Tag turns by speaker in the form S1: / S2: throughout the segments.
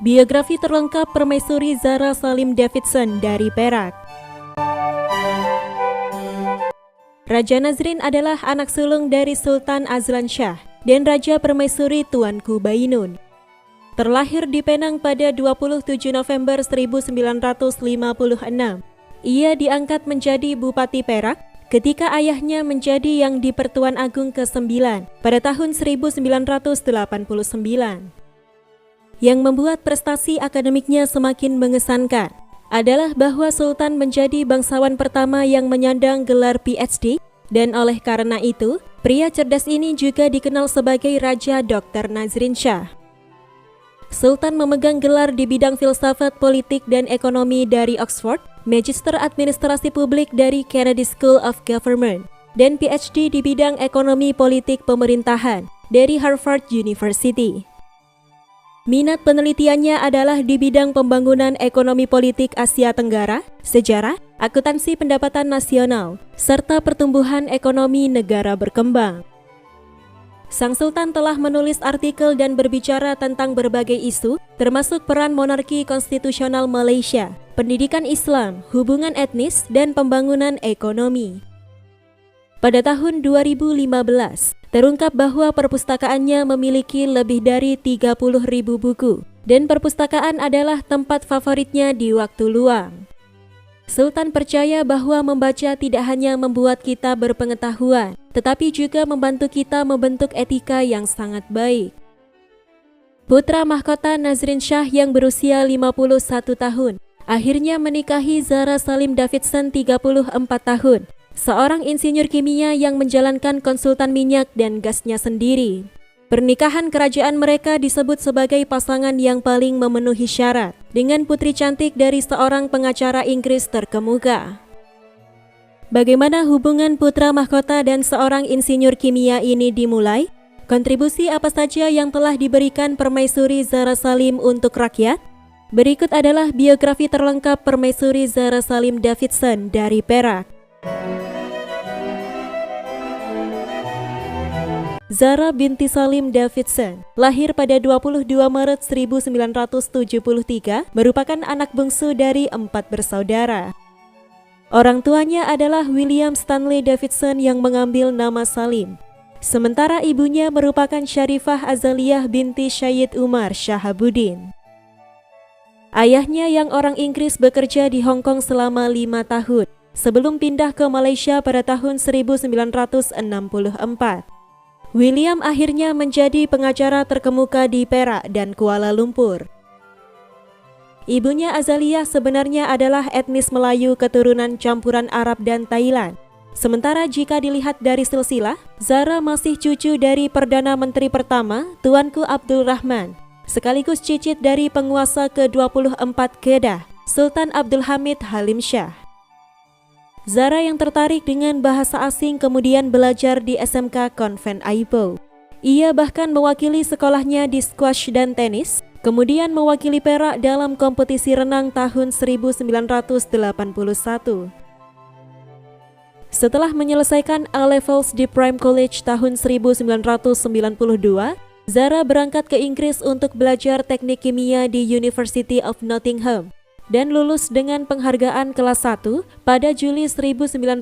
S1: Biografi terlengkap Permaisuri Zahra Salim Davidson dari Perak. Raja Nazrin adalah anak sulung dari Sultan Azlan Shah dan Raja Permaisuri Tuanku Bainun. Terlahir di Penang pada 27 November 1956, ia diangkat menjadi Bupati Perak ketika ayahnya menjadi yang di Pertuan Agung ke-9 pada tahun 1989. Yang membuat prestasi akademiknya semakin mengesankan adalah bahwa Sultan menjadi bangsawan pertama yang menyandang gelar PhD, dan oleh karena itu, pria cerdas ini juga dikenal sebagai Raja Dr. Nazrin Shah. Sultan memegang gelar di bidang filsafat politik dan ekonomi dari Oxford, Magister Administrasi Publik dari Kennedy School of Government, dan PhD di bidang ekonomi politik pemerintahan dari Harvard University. Minat penelitiannya adalah di bidang pembangunan ekonomi politik Asia Tenggara, sejarah, akuntansi pendapatan nasional, serta pertumbuhan ekonomi negara berkembang. Sang Sultan telah menulis artikel dan berbicara tentang berbagai isu, termasuk peran monarki konstitusional Malaysia, pendidikan Islam, hubungan etnis, dan pembangunan ekonomi. Pada tahun 2015, terungkap bahwa perpustakaannya memiliki lebih dari 30.000 buku, dan perpustakaan adalah tempat favoritnya di waktu luang. Sultan percaya bahwa membaca tidak hanya membuat kita berpengetahuan, tetapi juga membantu kita membentuk etika yang sangat baik. Putra mahkota Nazrin Shah yang berusia 51 tahun, akhirnya menikahi Zahra Salim Davidson 34 tahun, seorang insinyur kimia yang menjalankan konsultan minyak dan gasnya sendiri. Pernikahan kerajaan mereka disebut sebagai pasangan yang paling memenuhi syarat, dengan putri cantik dari seorang pengacara Inggris terkemuka. Bagaimana hubungan putra mahkota dan seorang insinyur kimia ini dimulai? Kontribusi apa saja yang telah diberikan Permaisuri Zahra Salim untuk rakyat? Berikut adalah biografi terlengkap Permaisuri Zahra Salim Davidson dari Perak. Zahra binti Salim Davidson lahir pada 22 Maret 1973, merupakan anak bungsu dari 4 bersaudara. Orang tuanya adalah William Stanley Davidson yang mengambil nama Salim, sementara ibunya merupakan Syarifah Azaliyah binti Syed Umar Shahabuddin. Ayahnya yang orang Inggris bekerja di Hong Kong selama 5 tahun, sebelum pindah ke Malaysia pada tahun 1964. William akhirnya menjadi pengacara terkemuka di Perak dan Kuala Lumpur. Ibunya Azaliyah sebenarnya adalah etnis Melayu keturunan campuran Arab dan Thailand. Sementara jika dilihat dari silsilah, Zahra masih cucu dari Perdana Menteri pertama, Tuanku Abdul Rahman, sekaligus cicit dari penguasa ke-24 Kedah, Sultan Abdul Hamid Halim Shah. Zahra yang tertarik dengan bahasa asing kemudian belajar di SMK Konven Ipoh. Ia bahkan mewakili sekolahnya di squash dan tenis, kemudian mewakili Perak dalam kompetisi renang tahun 1981. Setelah menyelesaikan A-Levels di Prime College tahun 1992, Zahra berangkat ke Inggris untuk belajar teknik kimia di University of Nottingham dan lulus dengan penghargaan kelas 1 pada Juli 1995.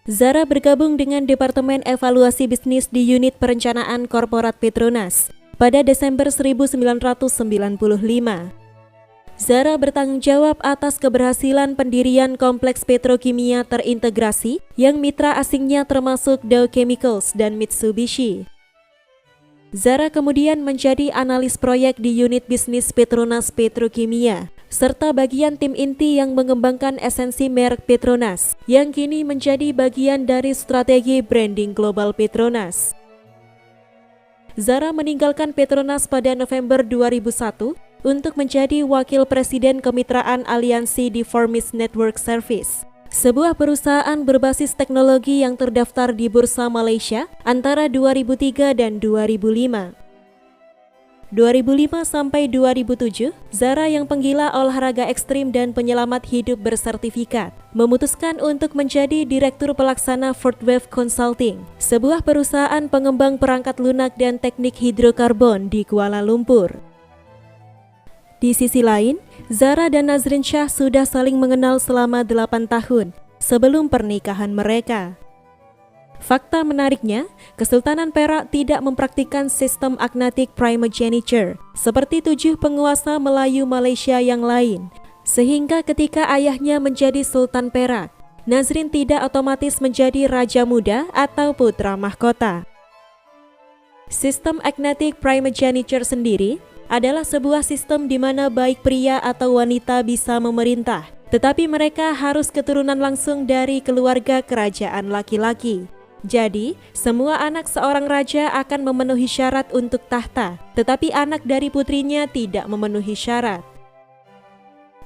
S1: Zahra bergabung dengan Departemen Evaluasi Bisnis di Unit Perencanaan Korporat Petronas pada Desember 1995. Zahra bertanggung jawab atas keberhasilan pendirian kompleks petrokimia terintegrasi yang mitra asingnya termasuk Dow Chemicals dan Mitsubishi. Zahra kemudian menjadi analis proyek di unit bisnis Petronas Petrokimia, serta bagian tim inti yang mengembangkan esensi merek Petronas, yang kini menjadi bagian dari strategi branding global Petronas. Zahra meninggalkan Petronas pada November 2001 untuk menjadi wakil presiden kemitraan aliansi di Formis Network Service, sebuah perusahaan berbasis teknologi yang terdaftar di Bursa Malaysia antara 2003 dan 2005. 2005-2007, Zara yang penggila olahraga ekstrim dan penyelamat hidup bersertifikat, memutuskan untuk menjadi Direktur Pelaksana Fort Wave Consulting, sebuah perusahaan pengembang perangkat lunak dan teknik hidrokarbon di Kuala Lumpur. Di sisi lain, Zara dan Nazrin Shah sudah saling mengenal selama 8 tahun sebelum pernikahan mereka. Fakta menariknya, Kesultanan Perak tidak mempraktikkan sistem agnatic primogeniture seperti 7 penguasa Melayu Malaysia yang lain, sehingga ketika ayahnya menjadi Sultan Perak, Nazrin tidak otomatis menjadi Raja Muda atau Putra Mahkota. Sistem agnatic primogeniture sendiri adalah sebuah sistem di mana baik pria atau wanita bisa memerintah, tetapi mereka harus keturunan langsung dari keluarga kerajaan laki-laki. Jadi, semua anak seorang raja akan memenuhi syarat untuk tahta, tetapi anak dari putrinya tidak memenuhi syarat.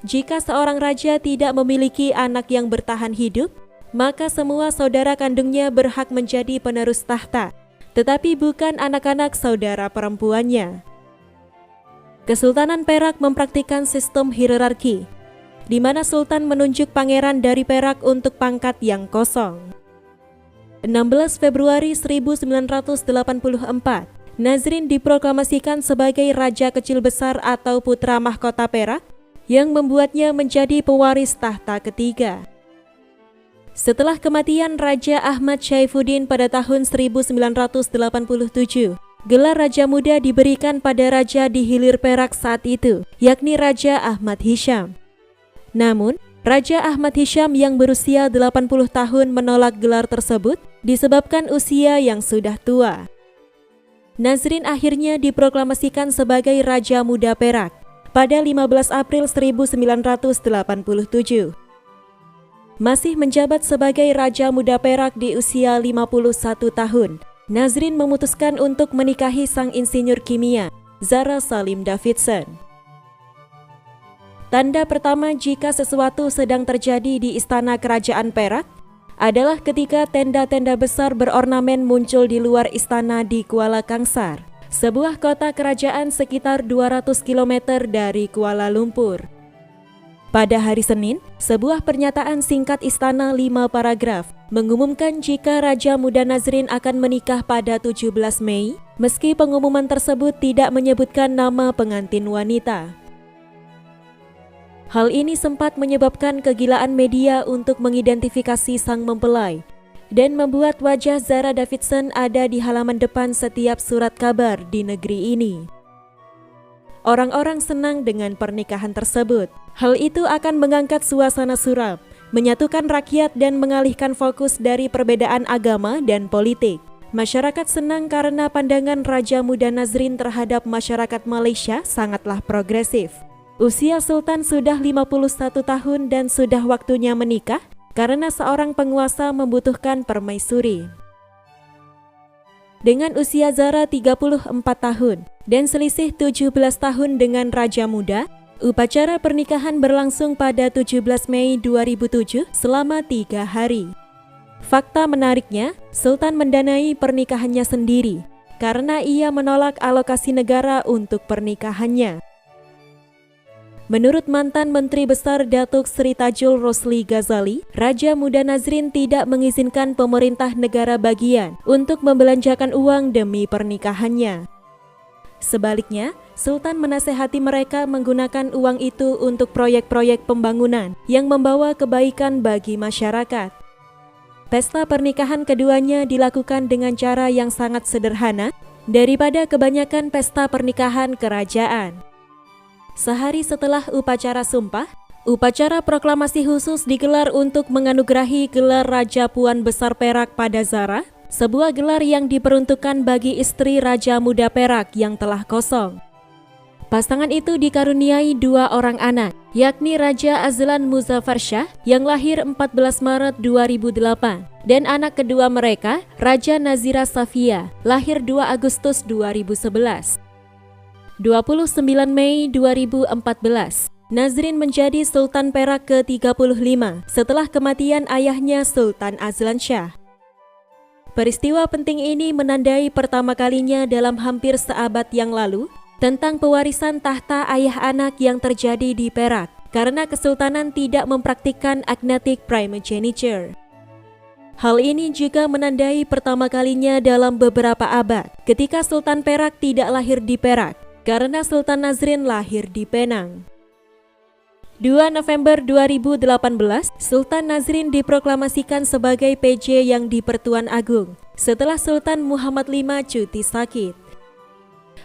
S1: Jika seorang raja tidak memiliki anak yang bertahan hidup, maka semua saudara kandungnya berhak menjadi penerus tahta, tetapi bukan anak-anak saudara perempuannya. Kesultanan Perak mempraktikkan sistem hierarki, di mana sultan menunjuk pangeran dari Perak untuk pangkat yang kosong. 16 Februari 1984, Nazrin diproklamasikan sebagai Raja Kecil Besar atau Putra Mahkota Perak yang membuatnya menjadi pewaris tahta ketiga. Setelah kematian Raja Ahmad Syaifuddin pada tahun 1987, gelar Raja Muda diberikan pada Raja di Hilir Perak saat itu, yakni Raja Ahmad Hisham. Namun, Raja Ahmad Hisham yang berusia 80 tahun menolak gelar tersebut disebabkan usia yang sudah tua. Nazrin akhirnya diproklamasikan sebagai Raja Muda Perak pada 15 April 1987. Masih menjabat sebagai Raja Muda Perak di usia 51 tahun, Nazrin memutuskan untuk menikahi sang insinyur kimia, Zara Salim Davidson. Tanda pertama jika sesuatu sedang terjadi di Istana Kerajaan Perak adalah ketika tenda-tenda besar berornamen muncul di luar istana di Kuala Kangsar, sebuah kota kerajaan sekitar 200 km dari Kuala Lumpur. Pada hari Senin, sebuah pernyataan singkat istana 5 paragraf mengumumkan jika Raja Muda Nazrin akan menikah pada 17 Mei, meski pengumuman tersebut tidak menyebutkan nama pengantin wanita. Hal ini sempat menyebabkan kegilaan media untuk mengidentifikasi sang mempelai dan membuat wajah Zara Davidson ada di halaman depan setiap surat kabar di negeri ini. Orang-orang senang dengan pernikahan tersebut. Hal itu akan mengangkat suasana suram, menyatukan rakyat dan mengalihkan fokus dari perbedaan agama dan politik. Masyarakat senang karena pandangan Raja Muda Nazrin terhadap masyarakat Malaysia sangatlah progresif. Usia Sultan sudah 51 tahun dan sudah waktunya menikah karena seorang penguasa membutuhkan permaisuri. Dengan usia Zara 34 tahun dan selisih 17 tahun dengan Raja Muda, upacara pernikahan berlangsung pada 17 Mei 2007 selama 3 hari. Fakta menariknya, Sultan mendanai pernikahannya sendiri karena ia menolak alokasi negara untuk pernikahannya. Menurut mantan Menteri Besar Datuk Seri Tajul Rosli Ghazali, Raja Muda Nazrin tidak mengizinkan pemerintah negara bagian untuk membelanjakan uang demi pernikahannya. Sebaliknya, Sultan menasehati mereka menggunakan uang itu untuk proyek-proyek pembangunan yang membawa kebaikan bagi masyarakat. Pesta pernikahan keduanya dilakukan dengan cara yang sangat sederhana daripada kebanyakan pesta pernikahan kerajaan. Sehari setelah upacara sumpah, upacara proklamasi khusus digelar untuk menganugerahi gelar Raja Puan Besar Perak pada Zara, sebuah gelar yang diperuntukkan bagi istri Raja Muda Perak yang telah kosong. Pasangan itu dikaruniai 2 orang anak, yakni Raja Azlan Muzaffar Shah yang lahir 14 Maret 2008 dan anak kedua mereka, Raja Nazira Safia, lahir 2 Agustus 2011. 29 Mei 2014, Nazrin menjadi Sultan Perak ke-35 setelah kematian ayahnya Sultan Azlan Shah. Peristiwa penting ini menandai pertama kalinya dalam hampir seabad yang lalu tentang pewarisan tahta ayah anak yang terjadi di Perak karena Kesultanan tidak mempraktikkan agnatic primogeniture. Hal ini juga menandai pertama kalinya dalam beberapa abad ketika Sultan Perak tidak lahir di Perak karena Sultan Nazrin lahir di Penang. 2 November 2018, Sultan Nazrin diproklamasikan sebagai PJ yang di Pertuan Agung setelah Sultan Muhammad V cuti sakit.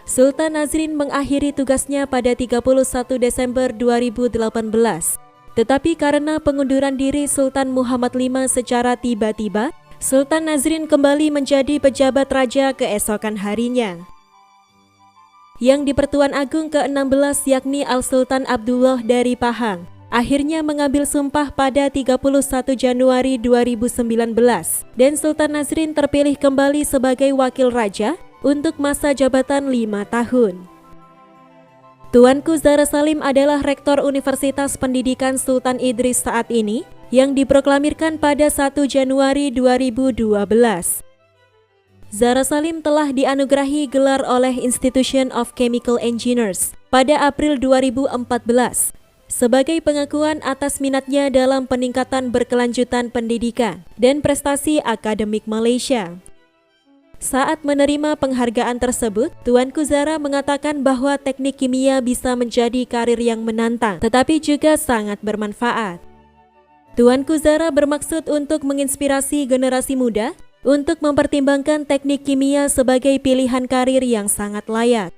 S1: Sultan Nazrin mengakhiri tugasnya pada 31 Desember 2018. Tetapi karena pengunduran diri Sultan Muhammad V secara tiba-tiba, Sultan Nazrin kembali menjadi pejabat raja keesokan harinya. Yang di Pertuan Agung ke-16 yakni Al-Sultan Abdullah dari Pahang, akhirnya mengambil sumpah pada 31 Januari 2019 dan Sultan Nazrin terpilih kembali sebagai wakil raja untuk masa jabatan 5 tahun. Tuanku Zara Salim adalah Rektor Universitas Pendidikan Sultan Idris saat ini yang diproklamirkan pada 1 Januari 2012. Zara Salim telah dianugerahi gelar oleh Institution of Chemical Engineers pada April 2014 sebagai pengakuan atas minatnya dalam peningkatan berkelanjutan pendidikan dan prestasi akademik Malaysia. Saat menerima penghargaan tersebut, Tuanku Zara mengatakan bahwa teknik kimia bisa menjadi karir yang menantang, tetapi juga sangat bermanfaat. Tuanku Zara bermaksud untuk menginspirasi generasi muda untuk mempertimbangkan teknik kimia sebagai pilihan karir yang sangat layak.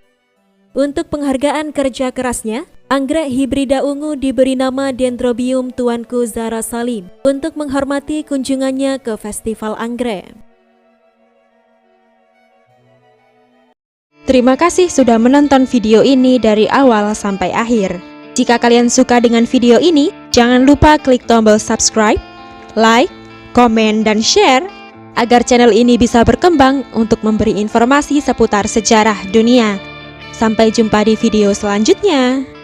S1: Untuk penghargaan kerja kerasnya, anggrek hibrida ungu diberi nama Dendrobium Tuanku Zara Salim untuk menghormati kunjungannya ke Festival Anggrek.
S2: Terima kasih sudah menonton video ini dari awal sampai akhir. Jika kalian suka dengan video ini, jangan lupa klik tombol subscribe, like, komen, dan share agar channel ini bisa berkembang untuk memberi informasi seputar sejarah dunia. Sampai jumpa di video selanjutnya.